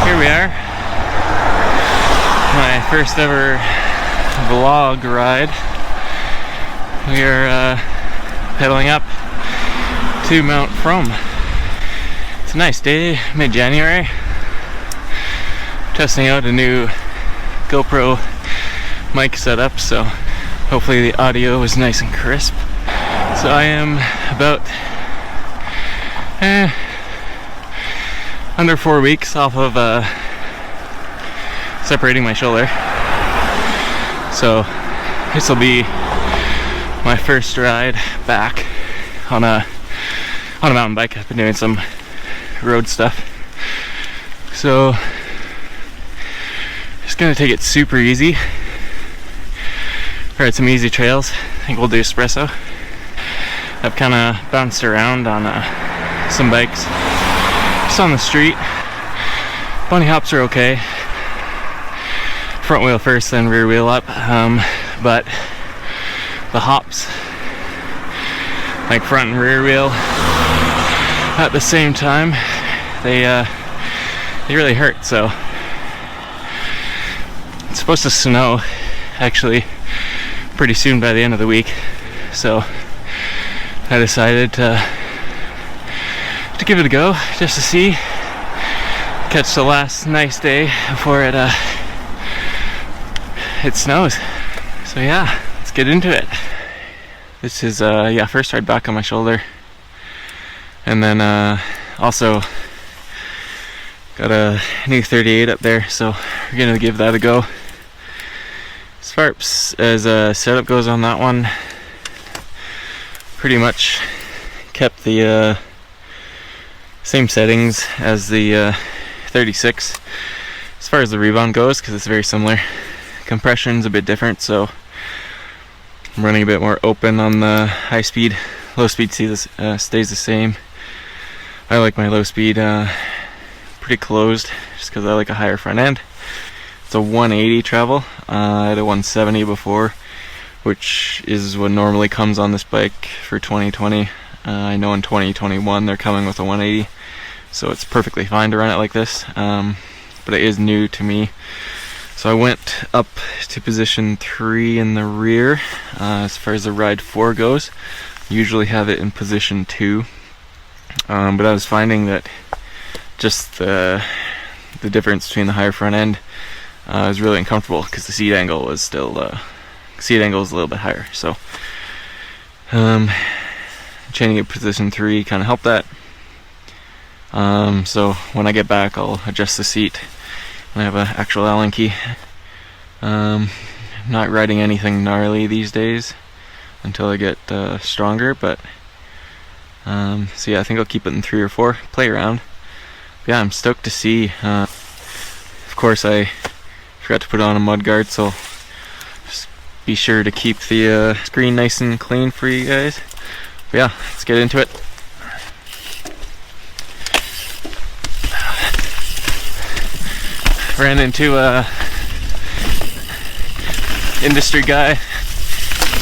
Here we are, my first ever vlog ride. We are pedaling up to Mount Frome. It's a nice day, mid-January. Testing out a new GoPro mic setup, so hopefully the audio is nice and crisp. So I am about under 4 weeks off of separating my shoulder. So this will be my first ride back on a mountain bike. I've been doing some road stuff. So just gonna take it super easy. Ride some easy trails. I think we'll do espresso. I've kind of bounced around on some bikes. Just on the street. Bunny hops are okay. Front wheel first, then rear wheel up. But the hops, like front and rear wheel at the same time, they really hurt. So it's supposed to snow actually pretty soon by the end of the week. So I decided to give it a go, just to see, catch the last nice day before it snows. So yeah, let's get into it. This is first ride back on my shoulder, and then also got a new 38 up there, so we're gonna give that a go. As far as setup goes on that one, pretty much kept the same settings as the 36 as far as the rebound goes, because it's very similar. Compression's a bit different, so I'm running a bit more open on the high speed. Low speed stays the same. I like my low speed pretty closed, just because I like a higher front end. It's a 180 travel. I had a 170 before, which is what normally comes on this bike for 2020. I know in 2021 they're coming with a 180, so it's perfectly fine to run it like this, but it is new to me. So I went up to position 3 in the rear. As far as the ride 4 goes, usually have it in position 2, but I was finding that just the difference between the higher front end was really uncomfortable, because the seat angle was still a little bit higher. So changing it to position 3 kind of helped that. So when I get back, I'll adjust the seat. I have an actual Allen key. Not riding anything gnarly these days until I get stronger, but so yeah, I think I'll keep it in 3 or 4, play around. But yeah, I'm stoked to see. Of course, I forgot to put on a mud guard, so just be sure to keep the screen nice and clean for you guys. But yeah, let's get into it. Ran into a industry guy.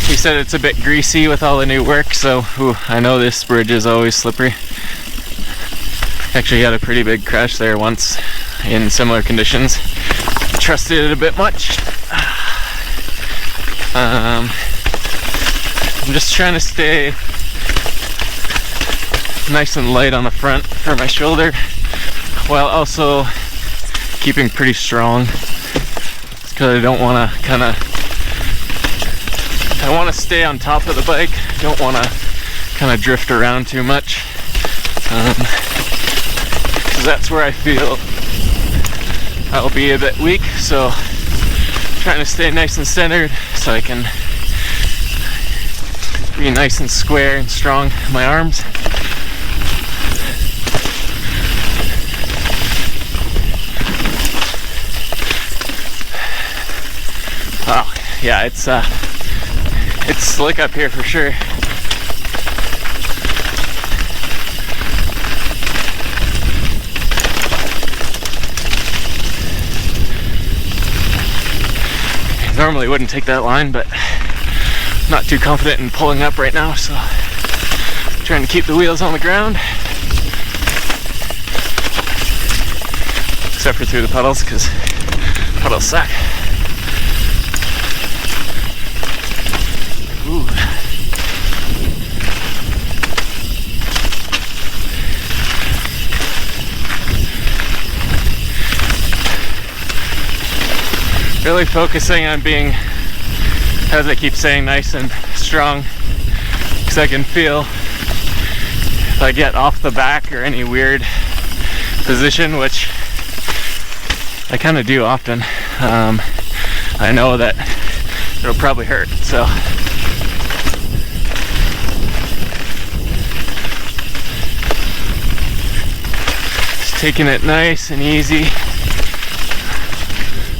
He said it's a bit greasy with all the new work, so I know this bridge is always slippery. Actually had a pretty big crash there once in similar conditions. Trusted it a bit much. I'm just trying to stay nice and light on the front for my shoulder, while also keeping pretty strong. It's because I don't want to I want to stay on top of the bike. Don't want to kind of drift around too much. Because that's where I feel I'll be a bit weak. So trying to stay nice and centered so I can be nice and square and strong in my arms. Oh yeah, it's slick up here for sure. Normally wouldn't take that line, but not too confident in pulling up right now, so trying to keep the wheels on the ground. except for through the puddles, because puddles suck. Ooh. Really focusing on being, as I keep saying, nice and strong, because I can feel if I get off the back or any weird position, which I kind of do often, I know that it'll probably hurt, so just taking it nice and easy,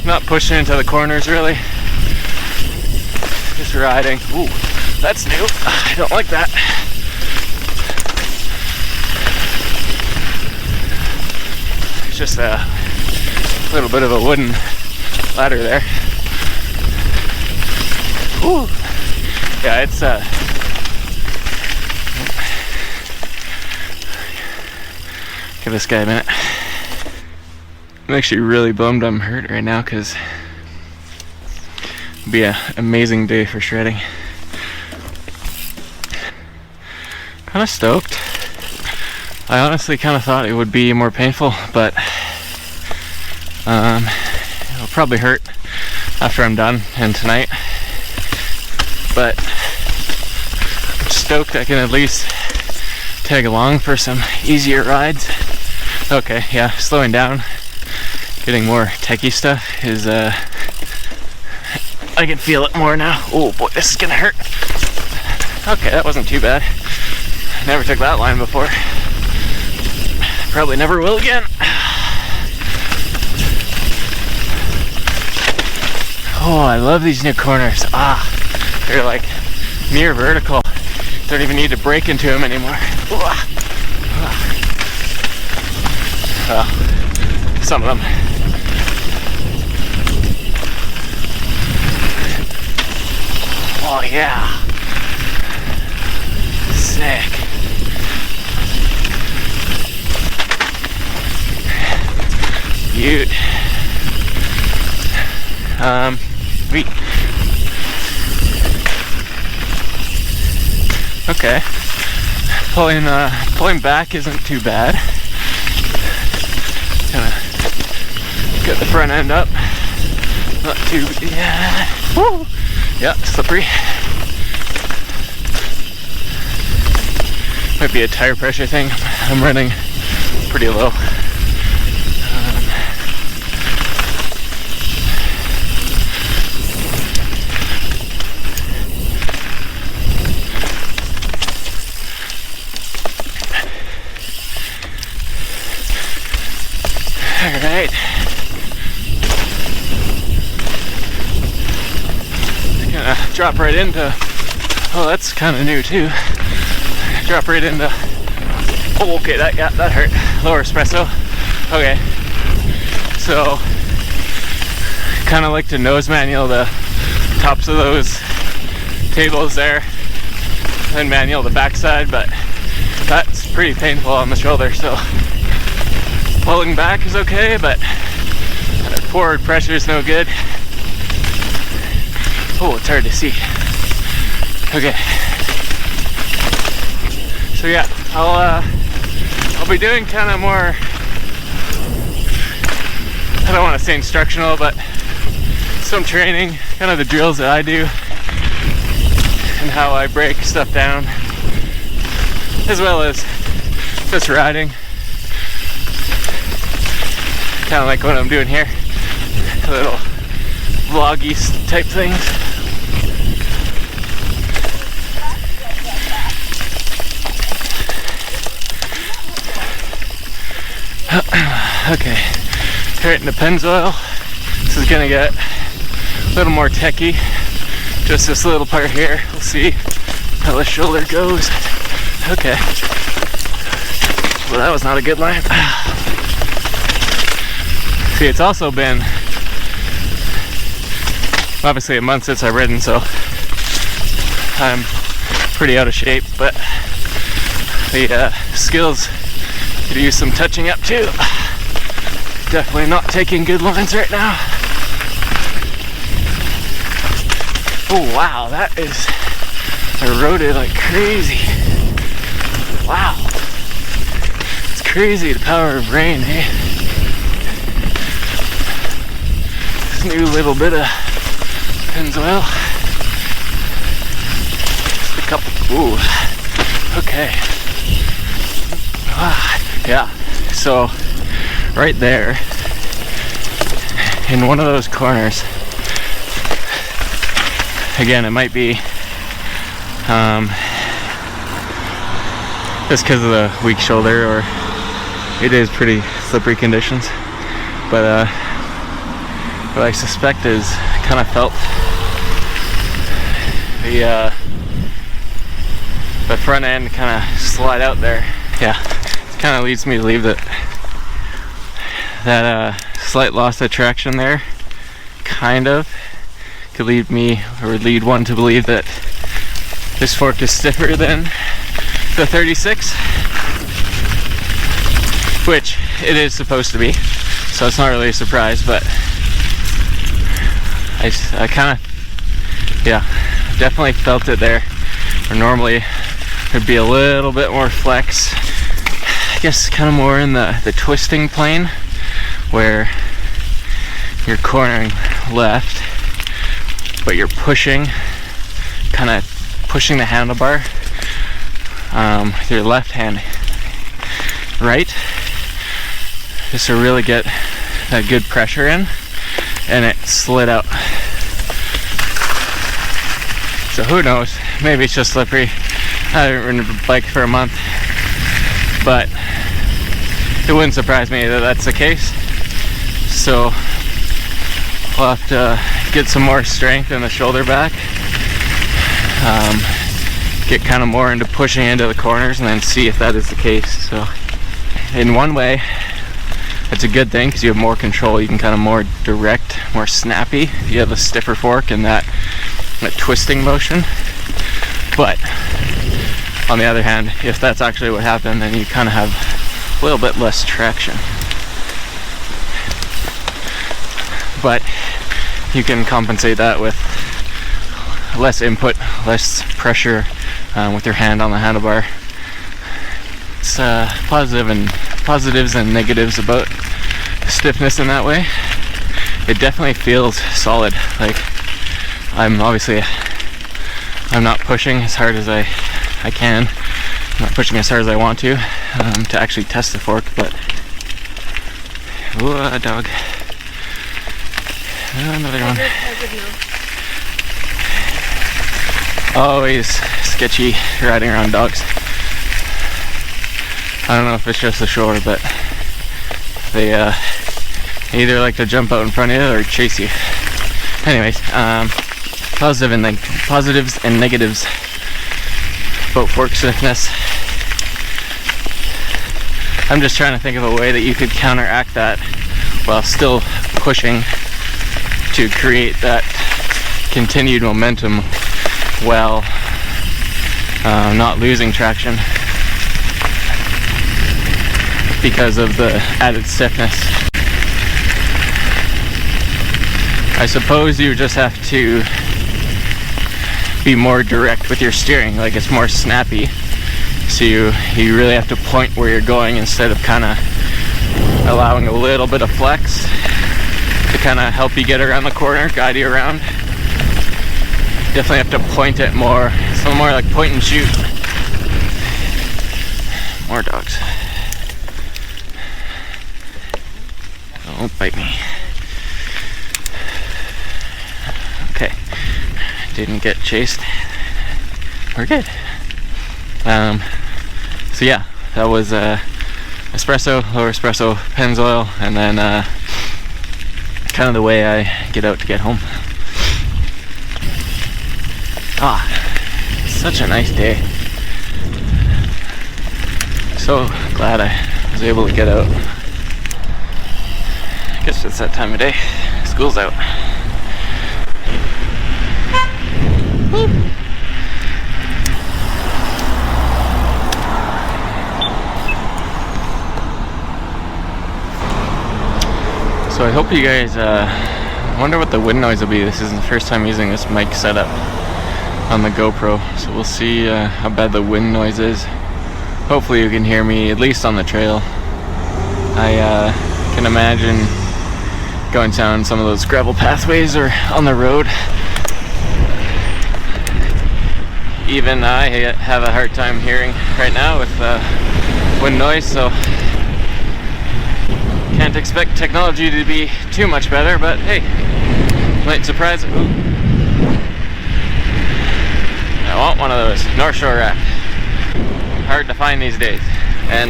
not pushing into the corners really, just riding. Ooh, that's new. I don't like that. It's just a little bit of a wooden ladder there. Ooh. Yeah, it's give this guy a minute. I'm actually really bummed I'm hurt right now, because it'd be an amazing day for shredding. Kind of stoked. I honestly kind of thought it would be more painful, but it'll probably hurt after I'm done and tonight. But I'm stoked I can at least tag along for some easier rides. Okay, yeah, slowing down, getting more techie stuff is, I can feel it more now. Oh boy, this is gonna hurt. Okay, that wasn't too bad. Never took that line before. Probably never will again. Oh, I love these new corners. Ah, they're like near vertical. Don't even need to brake into them anymore. Some of them. Oh yeah. Sick. Cute. Sweet. Okay. Pulling back isn't too bad. Kind of get the front end up. Not too, yeah. Woo! Yeah, slippery. Might be a tire pressure thing. I'm running pretty low. Alright. Gonna drop right into, oh, that's kind of new too. Drop right into, oh, okay, that hurt. Lower espresso. Okay. So, kind of like to nose manual the tops of those tables there, then manual the backside, but that's pretty painful on the shoulder, so pulling back is okay, but forward pressure is no good. Oh, it's hard to see. Okay. So yeah, I'll be doing kind of more, I don't want to say instructional, but some training, kind of the drills that I do and how I break stuff down, as well as just riding. Kind of like what I'm doing here, little vloggy type things. Okay, right into Pennzoil. This is gonna get a little more techie. Just this little part here. We'll see how the shoulder goes. Okay. Well, that was not a good line. See, it's also been obviously a month since I've ridden, so I'm pretty out of shape, but the skills could use some touching up too. Definitely not taking good lines right now. Oh wow, that is eroded like crazy. Wow. It's crazy the power of rain, eh? This new little bit of Pennzoil. Just a couple, ooh, okay. Yeah, so right there, in one of those corners, again, it might be just because of the weak shoulder, or it is pretty slippery conditions, but what I suspect is kind of felt the front end kind of slide out there. Yeah, it kind of leads me to believe that slight loss of traction there kind of could lead me, or lead one to believe that this fork is stiffer than the 36, which it is supposed to be, so it's not really a surprise, but I kind of, yeah, definitely felt it there, where normally there'd be a little bit more flex, I guess kind of more in the twisting plane, where you're cornering left, but you're pushing, kind of pushing the handlebar with your left hand right, just to really get that good pressure in, and it slid out. So who knows, maybe it's just slippery. I haven't ridden a bike for a month, but it wouldn't surprise me that that's the case. So we'll have to get some more strength in the shoulder back, get kind of more into pushing into the corners, and then see if that is the case. So in one way, it's a good thing because you have more control. You can kind of more direct, more snappy. You have a stiffer fork and that twisting motion. But on the other hand, if that's actually what happened, then you kind of have a little bit less traction. But you can compensate that with less input, less pressure with your hand on the handlebar. It's positives and negatives about stiffness in that way. It definitely feels solid. Like I'm not pushing as hard as I can. I'm not pushing as hard as I want to actually test the fork, but ooh, a dog. Another one. Always sketchy riding around dogs. I don't know if it's just the shore, but they either like to jump out in front of you or chase you. Anyways, positives and negatives about fork stiffness. I'm just trying to think of a way that you could counteract that while still pushing to create that continued momentum while not losing traction because of the added stiffness. I suppose you just have to be more direct with your steering, like it's more snappy, so you really have to point where you're going instead of kind of allowing a little bit of flex to kind of help you get around the corner, guide you around. Definitely have to point it more. It's a little more like point and shoot. More dogs. Don't bite me. Okay. Didn't get chased. We're good. So yeah, that was espresso, lower espresso, Pennzoil, and then kind of the way I get out to get home. Such a nice day. So glad I was able to get out. I guess it's that time of day. School's out. Woo. So I hope you guys wonder what the wind noise will be. This isn't the first time using this mic setup on the GoPro, so we'll see how bad the wind noise is. Hopefully you can hear me, at least on the trail. I can imagine going down some of those gravel pathways or on the road. Even I have a hard time hearing right now with wind noise, so can't expect technology to be too much better, but hey, might surprise. Ooh. I want one of those North Shore rack. Hard to find these days, and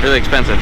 really expensive.